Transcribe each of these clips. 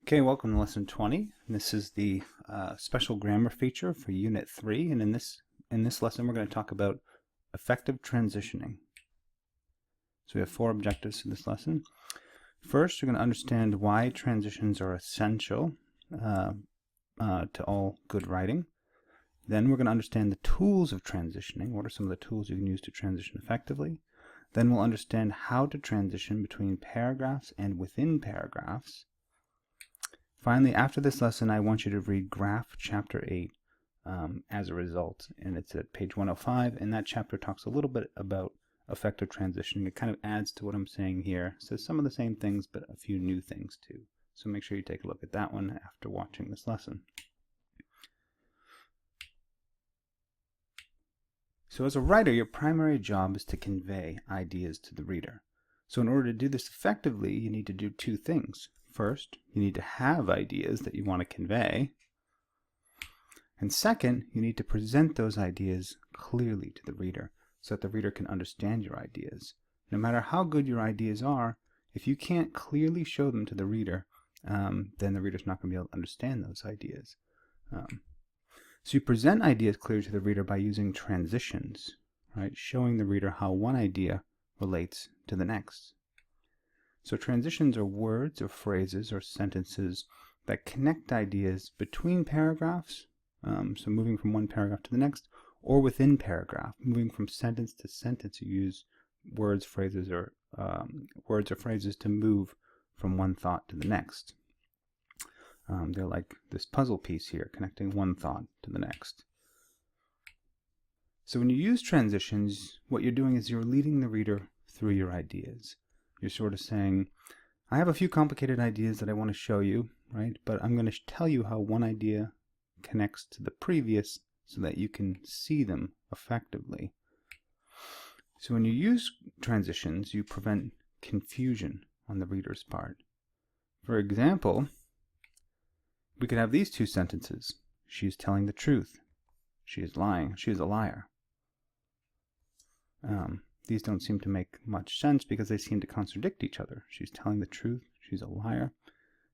Okay, welcome to lesson 20. This is the special grammar feature for unit 3, and in this lesson we're going to talk about effective transitioning. So we have 4 objectives for this lesson. First, we're going to understand why transitions are essential to all good writing. Then we're going to understand the tools of transitioning. What are some of the tools you can use to transition effectively? Then we'll understand how to transition between paragraphs and within paragraphs. Finally, after this lesson, I want you to read Graph Chapter 8 as a result, and it's at page 105, and that chapter talks a little bit about effective transitioning. It kind of adds to what I'm saying here. It says some of the same things, but a few new things too. So make sure you take a look at that one after watching this lesson. So as a writer, your primary job is to convey ideas to the reader. So in order to do this effectively, you need to do 2 things. First, you need to have ideas that you want to convey. And second, you need to present those ideas clearly to the reader so that the reader can understand your ideas. No matter how good your ideas are, if you can't clearly show them to the reader, then the reader's not going to be able to understand those ideas. So you present ideas clearly to the reader by using transitions, right? Showing the reader how one idea relates to the next. So transitions are words or phrases or sentences that connect ideas between paragraphs, so moving from one paragraph to the next, or within paragraph, moving from sentence to sentence. You use words, phrases, or phrases to move from one thought to the next. They're like this puzzle piece here, connecting one thought to the next. So when you use transitions, what you're doing is you're leading the reader through your ideas. You're sort of saying, I have a few complicated ideas that I want to show you, right? But I'm going to tell you how one idea connects to the previous so that you can see them effectively. So when you use transitions, you prevent confusion on the reader's part. For example, we could have these 2 sentences. She is telling the truth. She is lying. She is a liar. These don't seem to make much sense because they seem to contradict each other. She's telling the truth. She's a liar.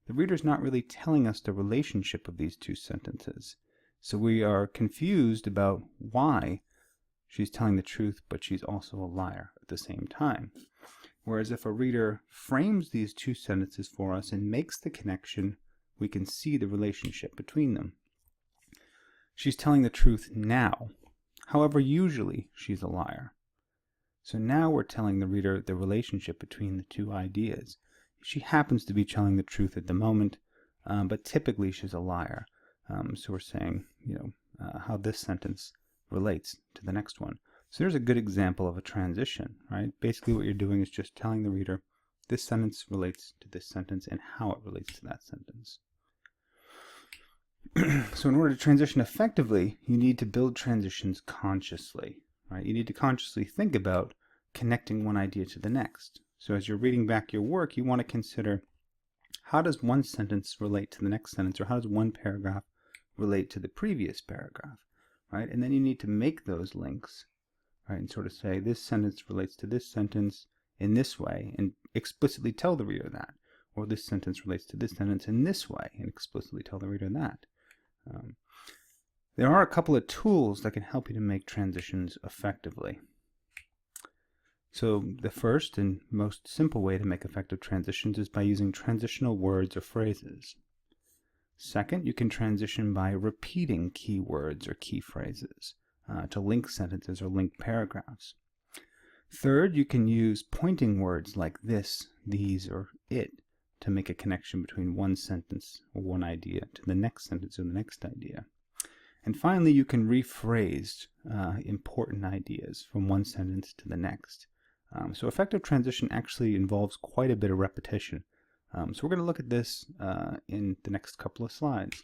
The reader's not really telling us the relationship of these 2 sentences. So we are confused about why she's telling the truth, but she's also a liar at the same time. Whereas if a reader frames these 2 sentences for us and makes the connection, we can see the relationship between them. She's telling the truth now. However, usually she's a liar. So now we're telling the reader the relationship between the 2 ideas. She happens to be telling the truth at the moment, but typically she's a liar. So we're saying, how this sentence relates to the next one. So there's a good example of a transition, right? Basically what you're doing is just telling the reader this sentence relates to this sentence and how it relates to that sentence. So in order to transition effectively, you need to build transitions consciously. Right? You need to consciously think about connecting one idea to the next. So as you're reading back your work, you want to consider, how does one sentence relate to the next sentence, or how does one paragraph relate to the previous paragraph, right? And then you need to make those links, right? And sort of say, this sentence relates to this sentence in this way, and explicitly tell the reader that. Or this sentence relates to this sentence in this way, and explicitly tell the reader that. There are a couple of tools that can help you to make transitions effectively. So the first and most simple way to make effective transitions is by using transitional words or phrases. Second, you can transition by repeating key words or key phrases to link sentences or link paragraphs. Third, you can use pointing words like this, these, or it to make a connection between one sentence or one idea to the next sentence or the next idea. And finally, you can rephrase important ideas from one sentence to the next. So effective transition actually involves quite a bit of repetition. So we're going to look at this in the next couple of slides.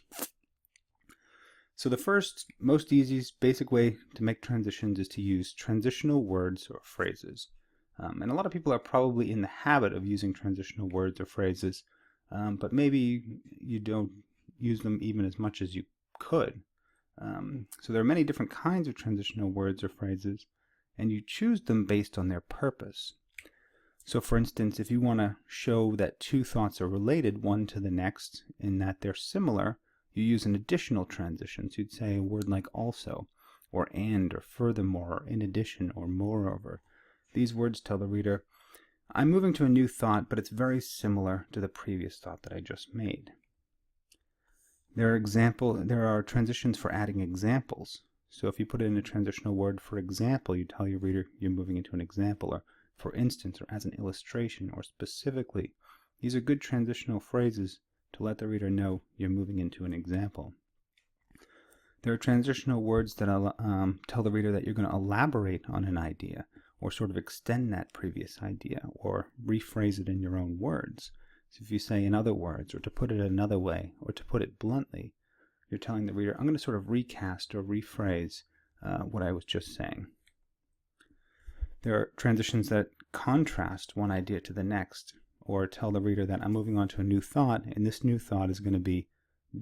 So the first, most easiest, basic way to make transitions is to use transitional words or phrases. And a lot of people are probably in the habit of using transitional words or phrases, but maybe you don't use them even as much as you could. So there are many different kinds of transitional words or phrases, and you choose them based on their purpose. So for instance, if you want to show that two thoughts are related one to the next and that they're similar, you use an additional transition. So you'd say a word like also, or and, or furthermore, or in addition, or moreover. These words tell the reader, I'm moving to a new thought, but it's very similar to the previous thought that I just made. There are transitions for adding examples. So if you put in a transitional word for example, you tell your reader you're moving into an example, or for instance, or as an illustration, or specifically. These are good transitional phrases to let the reader know you're moving into an example. There are transitional words that tell the reader that you're going to elaborate on an idea, or sort of extend that previous idea, or rephrase it in your own words. So if you say in other words, or to put it another way, or to put it bluntly, you're telling the reader, I'm going to sort of recast or rephrase what I was just saying. There are transitions that contrast one idea to the next, or tell the reader that I'm moving on to a new thought, and this new thought is going to be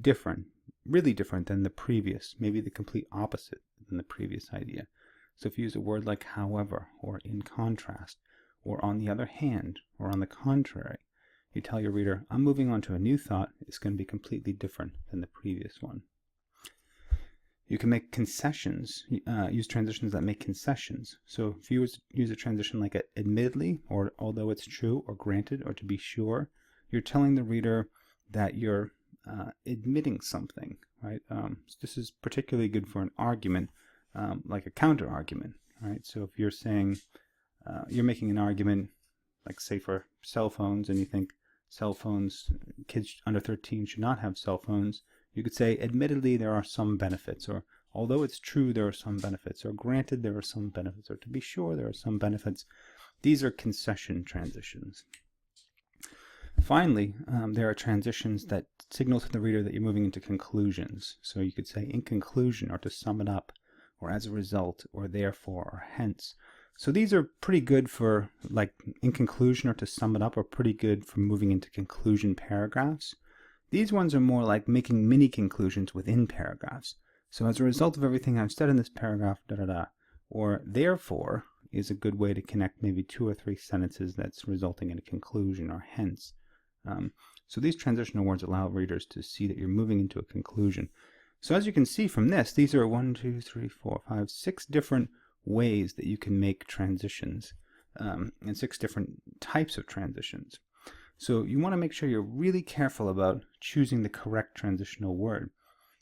different, really different than the previous, maybe the complete opposite than the previous idea. So if you use a word like however, or in contrast, or on the other hand, or on the contrary, you tell your reader, I'm moving on to a new thought, it's going to be completely different than the previous one. You can make concessions, use transitions that make concessions. So if you use a transition like admittedly, or although it's true, or granted, or to be sure, you're telling the reader that you're admitting something, right? So this is particularly good for an argument, like a counter argument, right? So if you're saying, you're making an argument, like say for cell phones, and you think cell phones, kids under 13 should not have cell phones, you could say, admittedly, there are some benefits, or although it's true, there are some benefits, or granted, there are some benefits, or to be sure, there are some benefits. These are concession transitions. Finally, there are transitions that signal to the reader that you're moving into conclusions. So you could say in conclusion, or to sum it up, or as a result, or therefore, or hence. So these are pretty good for, like, in conclusion, or to sum it up, are pretty good for moving into conclusion paragraphs. These ones are more like making mini conclusions within paragraphs. So as a result of everything I've said in this paragraph, or therefore is a good way to connect maybe 2 or 3 sentences that's resulting in a conclusion, or hence. So these transitional words allow readers to see that you're moving into a conclusion. So as you can see from this, these are 1, 2, 3, 4, 5, 6 different ways that you can make transitions, and 6 different types of transitions. So you want to make sure you're really careful about choosing the correct transitional word,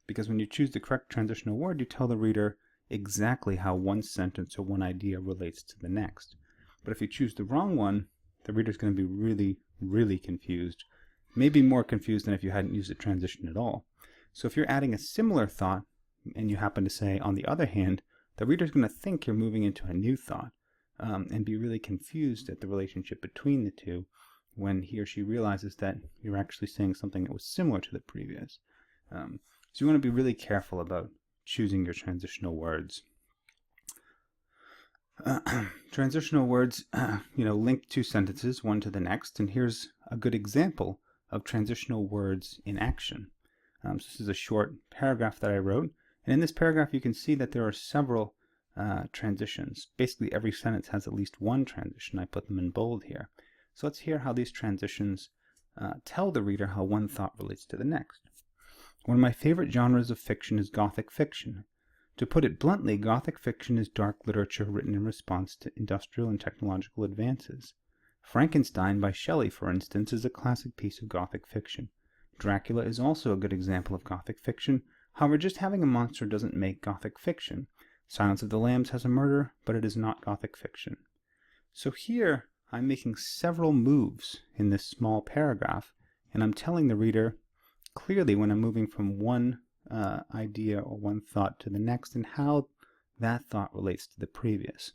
because when you choose the correct transitional word, you tell the reader exactly how one sentence or one idea relates to the next. But if you choose the wrong one, the reader's going to be really, really confused, maybe more confused than if you hadn't used a transition at all. So if you're adding a similar thought, and you happen to say, on the other hand, the reader's going to think you're moving into a new thought, and be really confused at the relationship between the two, when he or she realizes that you're actually saying something that was similar to the previous. So you want to be really careful about choosing your transitional words. Transitional words, link 2 sentences, one to the next, and here's a good example of transitional words in action. So this is a short paragraph that I wrote, and in this paragraph you can see that there are several transitions. Basically every sentence has at least one transition. I put them in bold here. So let's hear how these transitions tell the reader how one thought relates to the next. One of my favorite genres of fiction is Gothic fiction. To put it bluntly, Gothic fiction is dark literature written in response to industrial and technological advances. Frankenstein by Shelley, for instance, is a classic piece of Gothic fiction. Dracula is also a good example of Gothic fiction. However, just having a monster doesn't make Gothic fiction. Silence of the Lambs has a murder, but it is not Gothic fiction. So here, I'm making several moves in this small paragraph, and I'm telling the reader clearly when I'm moving from one idea or one thought to the next, and how that thought relates to the previous.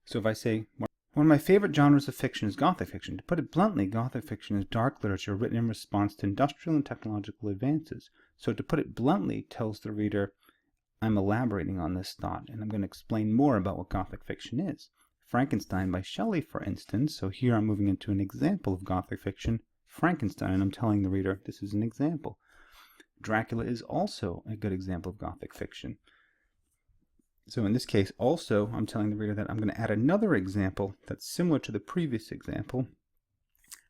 So if I say, one of my favorite genres of fiction is Gothic fiction. To put it bluntly, Gothic fiction is dark literature written in response to industrial and technological advances. So to put it bluntly tells the reader, I'm elaborating on this thought, and I'm going to explain more about what Gothic fiction is. Frankenstein by Shelley, for instance, so here I'm moving into an example of Gothic fiction, Frankenstein, and I'm telling the reader this is an example. Dracula is also a good example of Gothic fiction. So in this case, also, I'm telling the reader that I'm going to add another example that's similar to the previous example.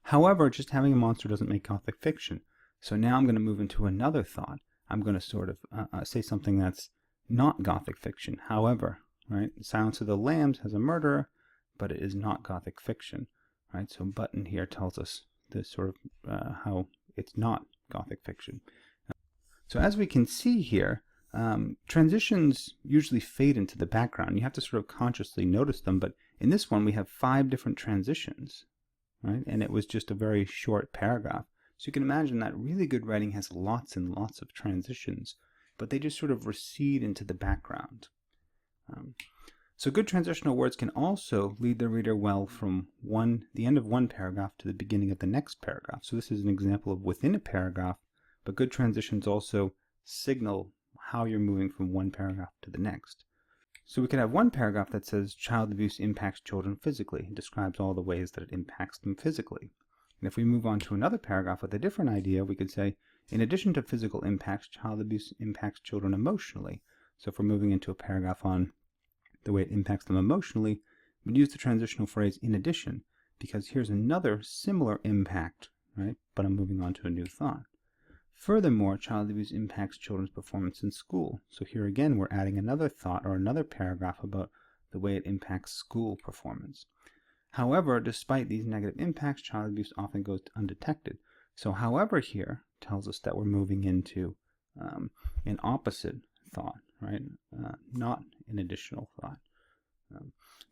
However, just having a monster doesn't make Gothic fiction. So now I'm going to move into another thought. I'm going to sort of say something that's not Gothic fiction. However, right, Silence of the Lambs has a murderer, but it is not Gothic fiction. Right, so button here tells us this sort of how it's not Gothic fiction. So as we can see here, transitions usually fade into the background. You have to sort of consciously notice them, but in this one we have 5 different transitions, right? And it was just a very short paragraph. So you can imagine that really good writing has lots and lots of transitions, but they just sort of recede into the background. So good transitional words can also lead the reader well from the end of one paragraph to the beginning of the next paragraph. So this is an example of within a paragraph, but good transitions also signal how you're moving from one paragraph to the next. So we could have one paragraph that says child abuse impacts children physically and describes all the ways that it impacts them physically. And if we move on to another paragraph with a different idea, we could say, in addition to physical impacts, child abuse impacts children emotionally. So if we're moving into a paragraph on the way it impacts them emotionally, we'd use the transitional phrase in addition, because here's another similar impact, right? But I'm moving on to a new thought. Furthermore, child abuse impacts children's performance in school. So here again, we're adding another thought or another paragraph about the way it impacts school performance. However, despite these negative impacts, child abuse often goes undetected. So however here tells us that we're moving into an opposite thought, right? Not an additional thought.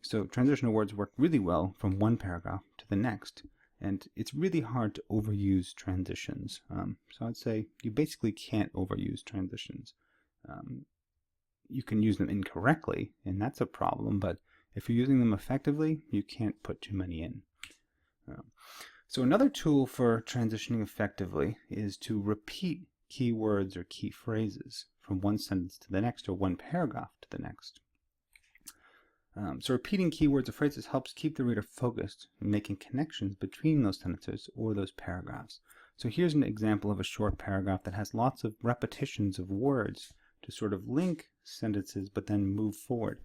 So transitional words work really well from one paragraph to the next. And it's really hard to overuse transitions. So I'd say you basically can't overuse transitions. You can use them incorrectly, and that's a problem, but if you're using them effectively, you can't put too many in. So another tool for transitioning effectively is to repeat key words or key phrases from one sentence to the next or one paragraph to the next. So repeating keywords or phrases helps keep the reader focused and making connections between those sentences or those paragraphs. So here's an example of a short paragraph that has lots of repetitions of words to sort of link sentences but then move forward.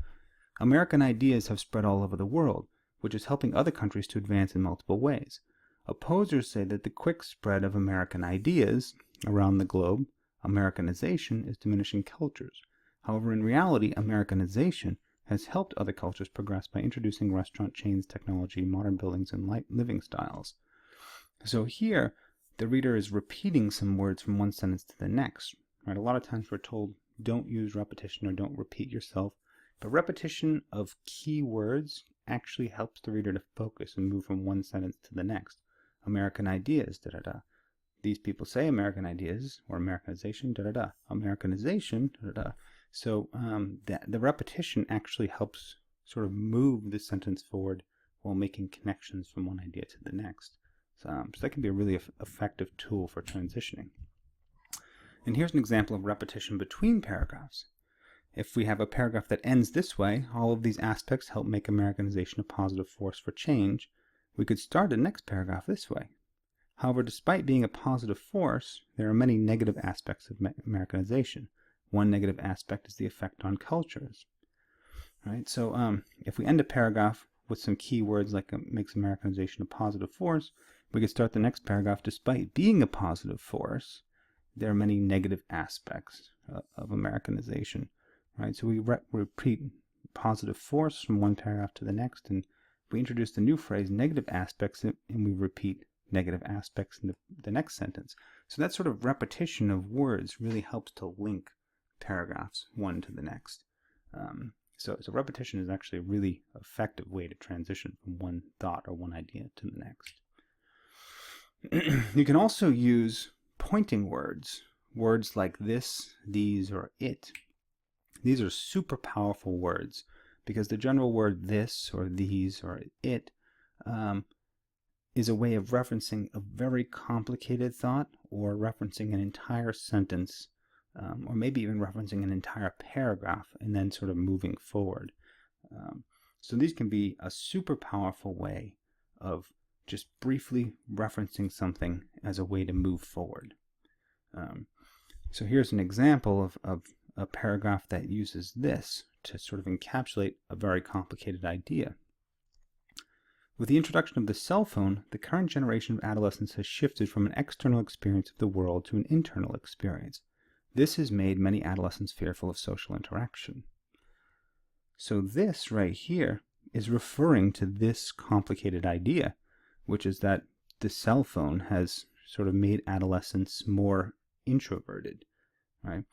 American ideas have spread all over the world, which is helping other countries to advance in multiple ways. Opposers say that the quick spread of American ideas around the globe, Americanization, is diminishing cultures. However, in reality, Americanization has helped other cultures progress by introducing restaurant chains, technology, modern buildings, and living styles. So here, the reader is repeating some words from one sentence to the next. Right? A lot of times we're told, don't use repetition or don't repeat yourself. But repetition of key words actually helps the reader to focus and move from one sentence to the next. American ideas, da-da-da. These people say American ideas, or Americanization, da-da-da. Americanization, da-da-da. So the repetition actually helps sort of move the sentence forward while making connections from one idea to the next. So that can be a really effective tool for transitioning. And here's an example of repetition between paragraphs. If we have a paragraph that ends this way, all of these aspects help make Americanization a positive force for change. We could start the next paragraph this way. However, despite being a positive force, there are many negative aspects of Americanization. One negative aspect is the effect on cultures. Right? So if we end a paragraph with some key words like makes Americanization a positive force, we could start the next paragraph. Despite being a positive force, there are many negative aspects of Americanization. Right? So we repeat positive force from one paragraph to the next, and we introduce the new phrase negative aspects, and we repeat negative aspects in the next sentence. So that sort of repetition of words really helps to link paragraphs one to the next. So repetition is actually a really effective way to transition from one thought or one idea to the next. You can also use pointing words, words like this, these, or it. These are super powerful words because the general word this or these or it is a way of referencing a very complicated thought or referencing an entire sentence or maybe even referencing an entire paragraph and then sort of moving forward. So these can be a super powerful way of just briefly referencing something as a way to move forward. So here's an example of a paragraph that uses this to sort of encapsulate a very complicated idea. With the introduction of the cell phone, the current generation of adolescents has shifted from an external experience of the world to an internal experience. This has made many adolescents fearful of social interaction. So this right here is referring to this complicated idea, which is that the cell phone has sort of made adolescents more introverted, right?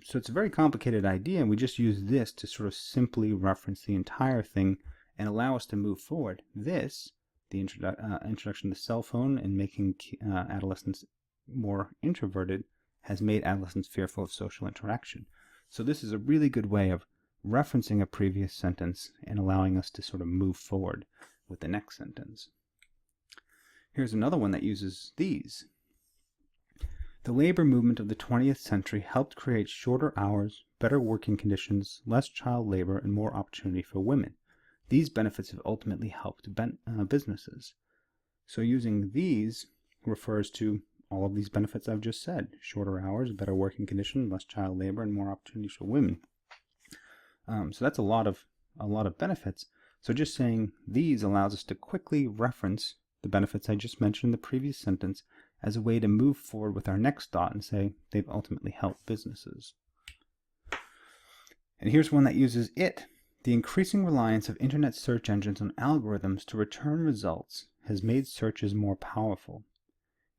So it's a very complicated idea, and we just use this to sort of simply reference the entire thing and allow us to move forward. This, the introduction of the cell phone and making adolescents more introverted, has made adolescents fearful of social interaction. So this is a really good way of referencing a previous sentence and allowing us to sort of move forward with the next sentence. Here's another one that uses these. The labor movement of the 20th century helped create shorter hours, better working conditions, less child labor, and more opportunity for women. These benefits have ultimately helped businesses. So using these refers to all of these benefits I've just said: shorter hours, better working conditions, less child labor, and more opportunities for women. So that's a lot of benefits. So just saying these allows us to quickly reference the benefits I just mentioned in the previous sentence as a way to move forward with our next thought and say they've ultimately helped businesses. And here's one that uses it. The increasing reliance of internet search engines on algorithms to return results has made searches more powerful.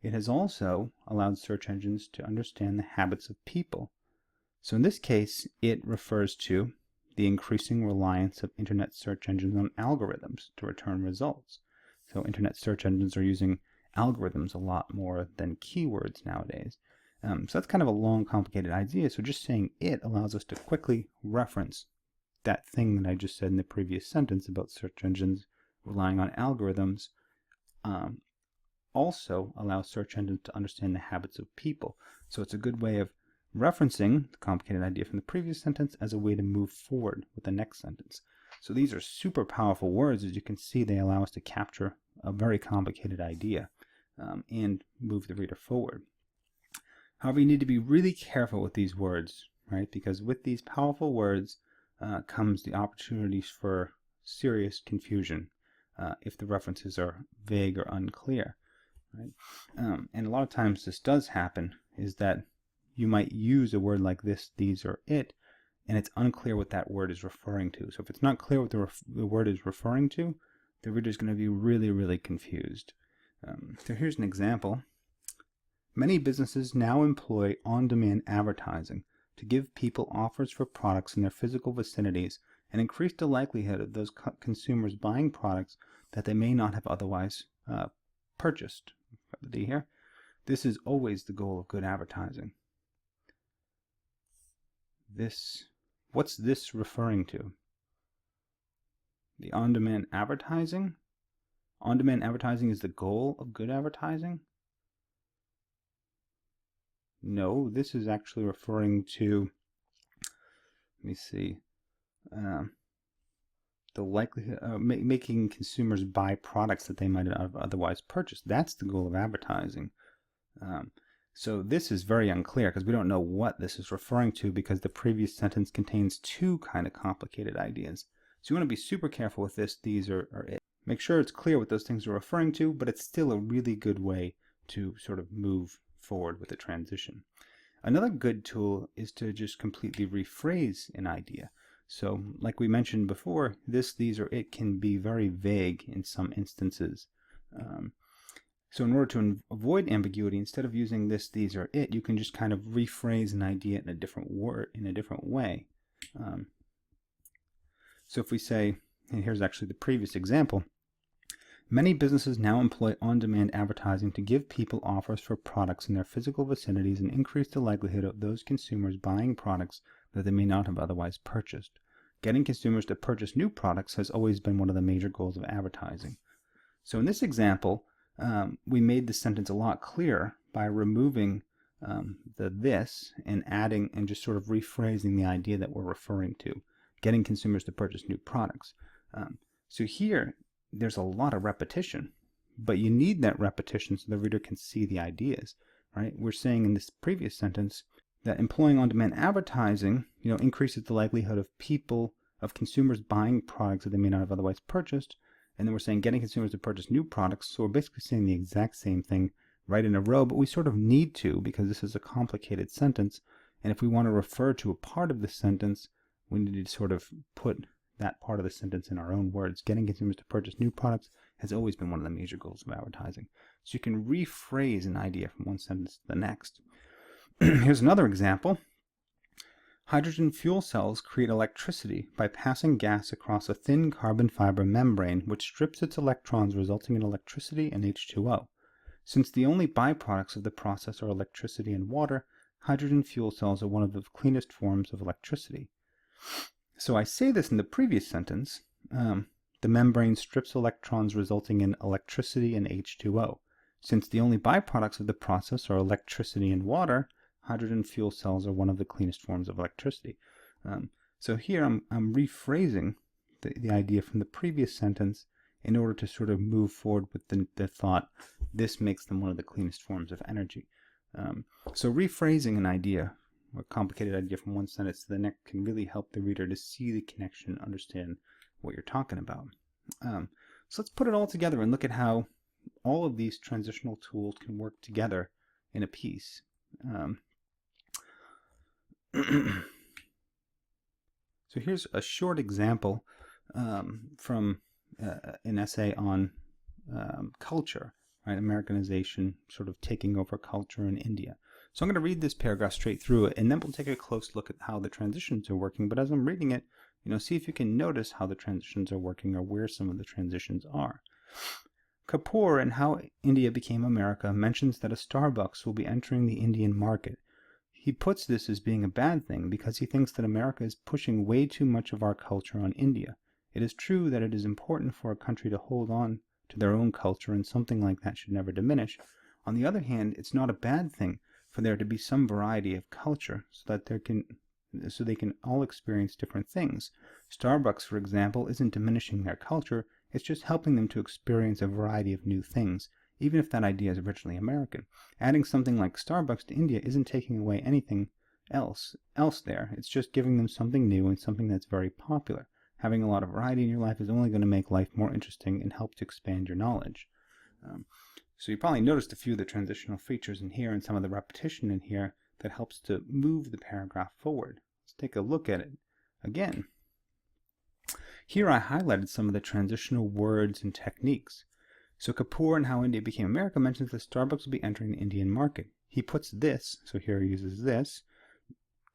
It has also allowed search engines to understand the habits of people. So in this case, it refers to the increasing reliance of internet search engines on algorithms to return results. So internet search engines are using algorithms a lot more than keywords nowadays. So that's kind of a long, complicated idea. So just saying it allows us to quickly reference that thing that I just said in the previous sentence about search engines relying on algorithms. Also allows search engines to understand the habits of people. So it's a good way of referencing the complicated idea from the previous sentence as a way to move forward with the next sentence. So these are super powerful words. As you can see, they allow us to capture a very complicated idea and move the reader forward. However, you need to be really careful with these words, right? Because with these powerful words comes the opportunities for serious confusion if the references are vague or unclear, right? And a lot of times this does happen, is that you might use a word like this, these, or it, and it's unclear what that word is referring to. So if it's not clear what the word is referring to, the reader is going to be really, really confused. So here's an example. Many businesses now employ on-demand advertising to give people offers for products in their physical vicinities and increase the likelihood of those consumers buying products that they may not have otherwise purchased. Got the D here. This is always the goal of good advertising. What's this referring to? The on-demand advertising? On-demand advertising is the goal of good advertising? No, this is actually referring to, let me see, the likelihood of making consumers buy products that they might have otherwise purchased. That's the goal of advertising. So this is very unclear because we don't know what this is referring to, because the previous sentence contains two kind of complicated ideas. So you want to be super careful with this, these, or it. Make sure it's clear what those things are referring to, but it's still a really good way to sort of move forward with a transition. Another good tool is to just completely rephrase an idea. So like we mentioned before, this, these, or it can be very vague in some instances. So in order to avoid ambiguity, instead of using this, these, or it, you can just kind of rephrase an idea in a different word, in a different way. So if we say, and here's actually the previous example, many businesses now employ on-demand advertising to give people offers for products in their physical vicinities and increase the likelihood of those consumers buying products that they may not have otherwise purchased. Getting consumers to purchase new products has always been one of the major goals of advertising. So in this example, we made the sentence a lot clearer by removing the this and adding and just sort of rephrasing the idea that we're referring to, getting consumers to purchase new products. So here, there's a lot of repetition, but you need that repetition so the reader can see the ideas, right? We're saying in this previous sentence, that employing on-demand advertising, increases the likelihood of consumers buying products that they may not have otherwise purchased. And then we're saying getting consumers to purchase new products. So we're basically saying the exact same thing right in a row, but we sort of need to because this is a complicated sentence. And if we want to refer to a part of the sentence, we need to sort of put that part of the sentence in our own words. Getting consumers to purchase new products has always been one of the major goals of advertising. So you can rephrase an idea from one sentence to the next. Here's another example. Hydrogen fuel cells create electricity by passing gas across a thin carbon fiber membrane which strips its electrons, resulting in electricity and H2O. Since the only byproducts of the process are electricity and water, hydrogen fuel cells are one of the cleanest forms of electricity. So I say this in the previous sentence. The membrane strips electrons, resulting in electricity and H2O. Since the only byproducts of the process are electricity and water, hydrogen fuel cells are one of the cleanest forms of electricity. So here I'm rephrasing the idea from the previous sentence in order to sort of move forward with the thought, this makes them one of the cleanest forms of energy. So rephrasing an idea, a complicated idea from one sentence to the next, can really help the reader to see the connection, understand what you're talking about. So let's put it all together and look at how all of these transitional tools can work together in a piece. So here's a short example from an essay on culture, right? Americanization sort of taking over culture in India. So I'm going to read this paragraph straight through it, and then we'll take a close look at how the transitions are working. But as I'm reading it, see if you can notice how the transitions are working or where some of the transitions are. Kapoor in How India Became America mentions that a Starbucks will be entering the Indian market. He puts this as being a bad thing because he thinks that America is pushing way too much of our culture on India. It is true that it is important for a country to hold on to their own culture, and something like that should never diminish. On the other hand, it's not a bad thing for there to be some variety of culture so they can all experience different things. Starbucks, for example, isn't diminishing their culture, it's just helping them to experience a variety of new things, even if that idea is originally American. Adding something like Starbucks to India isn't taking away anything else there. It's just giving them something new and something that's very popular. Having a lot of variety in your life is only going to make life more interesting and help to expand your knowledge. So you probably noticed a few of the transitional features in here and some of the repetition in here that helps to move the paragraph forward. Let's take a look at it again. Here I highlighted some of the transitional words and techniques. So Kapoor in How India Became America mentions that Starbucks will be entering the Indian market. He puts this, so here he uses this,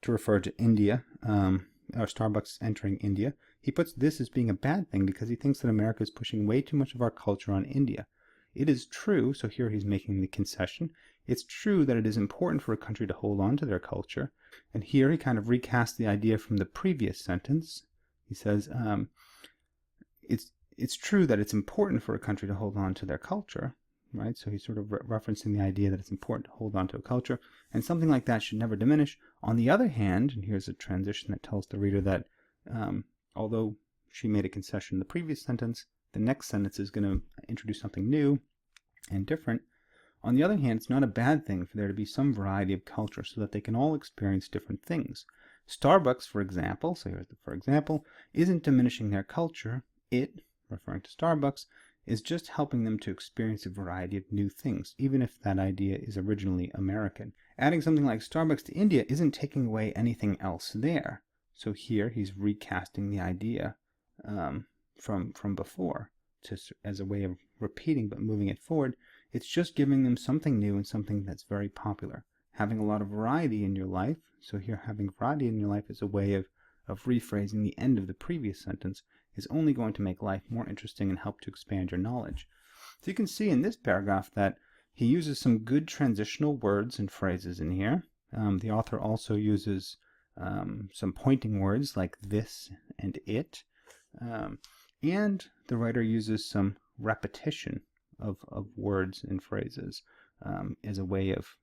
to refer to India, or Starbucks entering India. He puts this as being a bad thing because he thinks that America is pushing way too much of our culture on India. It is true, so here he's making the concession, it's true that it is important for a country to hold on to their culture. And here he kind of recasts the idea from the previous sentence. He says, it's true that it's important for a country to hold on to their culture, right? So he's sort of referencing the idea that it's important to hold on to a culture, and something like that should never diminish. On the other hand, and here's a transition that tells the reader that although she made a concession in the previous sentence, the next sentence is going to introduce something new and different. On the other hand, it's not a bad thing for there to be some variety of culture so that they can all experience different things. Starbucks, for example, so here's the for example, isn't diminishing their culture. It, referring to Starbucks, is just helping them to experience a variety of new things, even if that idea is originally American. Adding something like Starbucks to India isn't taking away anything else there. So here he's recasting the idea from before as a way of repeating but moving it forward. It's just giving them something new and something that's very popular. Having a lot of variety in your life, so here having variety in your life is a way of rephrasing the end of the previous sentence, is only going to make life more interesting and help to expand your knowledge. So you can see in this paragraph that he uses some good transitional words and phrases in here. The author also uses some pointing words like this and it. And the writer uses some repetition of words and phrases as a way of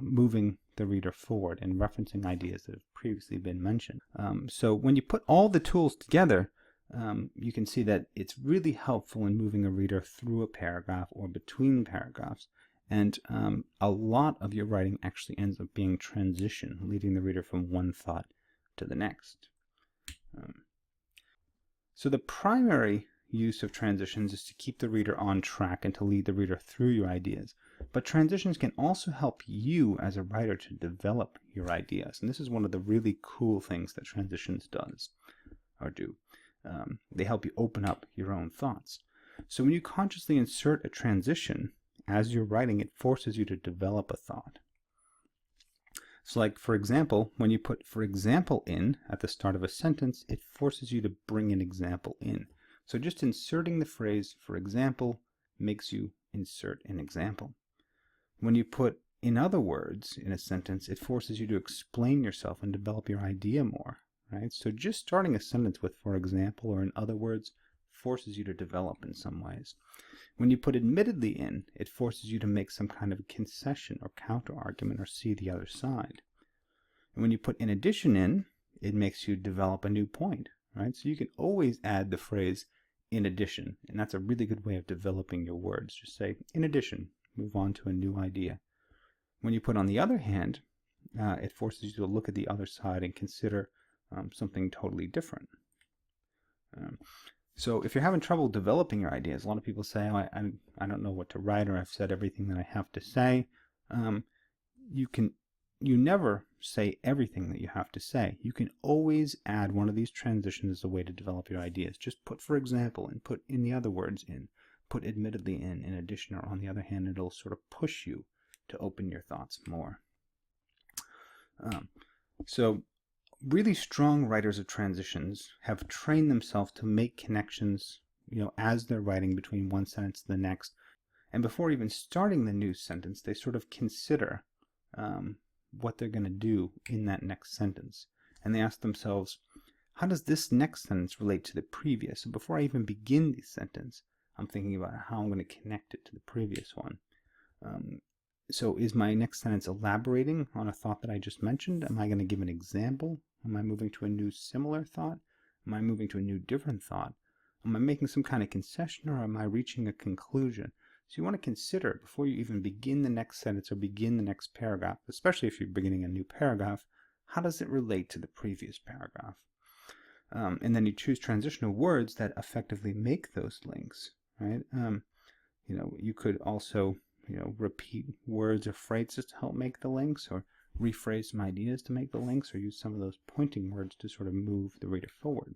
moving the reader forward and referencing ideas that have previously been mentioned. So when you put all the tools together, you can see that it's really helpful in moving a reader through a paragraph or between paragraphs. And a lot of your writing actually ends up being transition, leading the reader from one thought to the next. So the primary use of transitions is to keep the reader on track and to lead the reader through your ideas. But transitions can also help you as a writer to develop your ideas. And this is one of the really cool things that transitions do. They help you open up your own thoughts. So when you consciously insert a transition as you're writing, it forces you to develop a thought. So like, for example, when you put "for example" in at the start of a sentence, it forces you to bring an example in. So just inserting the phrase "for example" makes you insert an example. When you put "in other words" in a sentence, it forces you to explain yourself and develop your idea more, right? So just starting a sentence with "for example" or "in other words" forces you to develop in some ways. When you put "admittedly" in, it forces you to make some kind of a concession or counter-argument or see the other side. And when you put "in addition" in, it makes you develop a new point, right? So you can always add the phrase "in addition," and that's a really good way of developing your words. Just say "in addition," move on to a new idea. When you put "on the other hand," it forces you to look at the other side and consider something totally different. So if you're having trouble developing your ideas, a lot of people say, "Oh, I don't know what to write," or "I've said everything that I have to say." You never say everything that you have to say. You can always add one of these transitions as a way to develop your ideas. Just put "for example" and put "in the other words" in, put "admittedly" in addition, or on the other hand, it'll sort of push you to open your thoughts more. So really strong writers of transitions have trained themselves to make connections, as they're writing between one sentence to the next. And before even starting the new sentence, they sort of consider what they're going to do in that next sentence. And they ask themselves, how does this next sentence relate to the previous? So before I even begin the sentence, I'm thinking about how I'm going to connect it to the previous one. So is my next sentence elaborating on a thought that I just mentioned? Am I going to give an example? Am I moving to a new similar thought? Am I moving to a new different thought? Am I making some kind of concession, or am I reaching a conclusion? So you want to consider before you even begin the next sentence or begin the next paragraph, especially if you're beginning a new paragraph, how does it relate to the previous paragraph? And then you choose transitional words that effectively make those links, right? You could also repeat words or phrases to help make the links, or rephrase some ideas to make the links, or use some of those pointing words to sort of move the reader forward.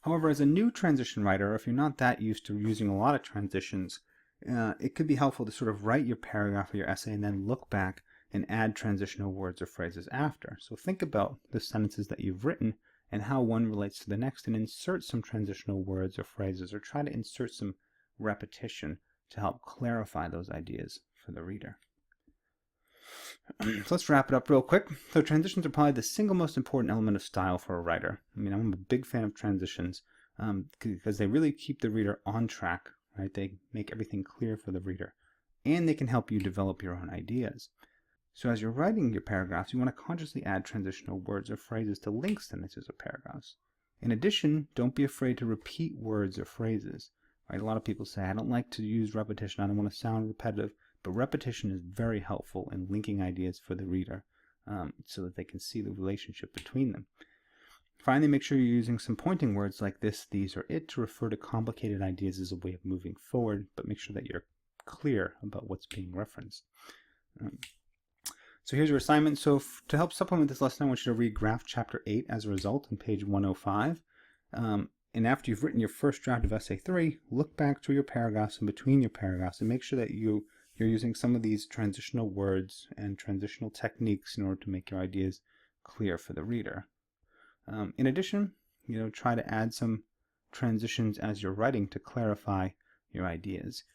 However, as a new transition writer, or if you're not that used to using a lot of transitions, it could be helpful to sort of write your paragraph or your essay and then look back and add transitional words or phrases after. So think about the sentences that you've written and how one relates to the next, and insert some transitional words or phrases, or try to insert some repetition to help clarify those ideas for the reader. So let's wrap it up real quick. So transitions are probably the single most important element of style for a writer. I mean, I'm a big fan of transitions because they really keep the reader on track, right? They make everything clear for the reader, and they can help you develop your own ideas. So as you're writing your paragraphs, you want to consciously add transitional words or phrases to link sentences or paragraphs. In addition, don't be afraid to repeat words or phrases. Right? A lot of people say, I don't like to use repetition, I don't want to sound repetitive, but repetition is very helpful in linking ideas for the reader so that they can see the relationship between them. Finally, make sure you're using some pointing words like this, these, or it to refer to complicated ideas as a way of moving forward, but make sure that you're clear about what's being referenced. So here's your assignment. So to help supplement this lesson, I want you to read Graph Chapter 8 as a result on page 105. And after you've written your first draft of Essay 3, look back through your paragraphs and between your paragraphs and make sure that you're using some of these transitional words and transitional techniques in order to make your ideas clear for the reader. In addition, try to add some transitions as you're writing to clarify your ideas.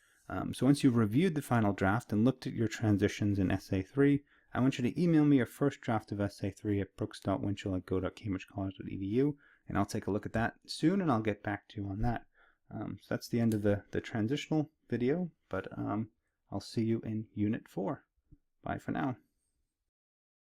So once you've reviewed the final draft and looked at your transitions in Essay 3, I want you to email me your first draft of Essay 3 at brooks.winchell@go.cambridgecollege.edu, and I'll take a look at that soon, and I'll get back to you on that. So that's the end of the transitional video, but I'll see you in Unit 4. Bye for now.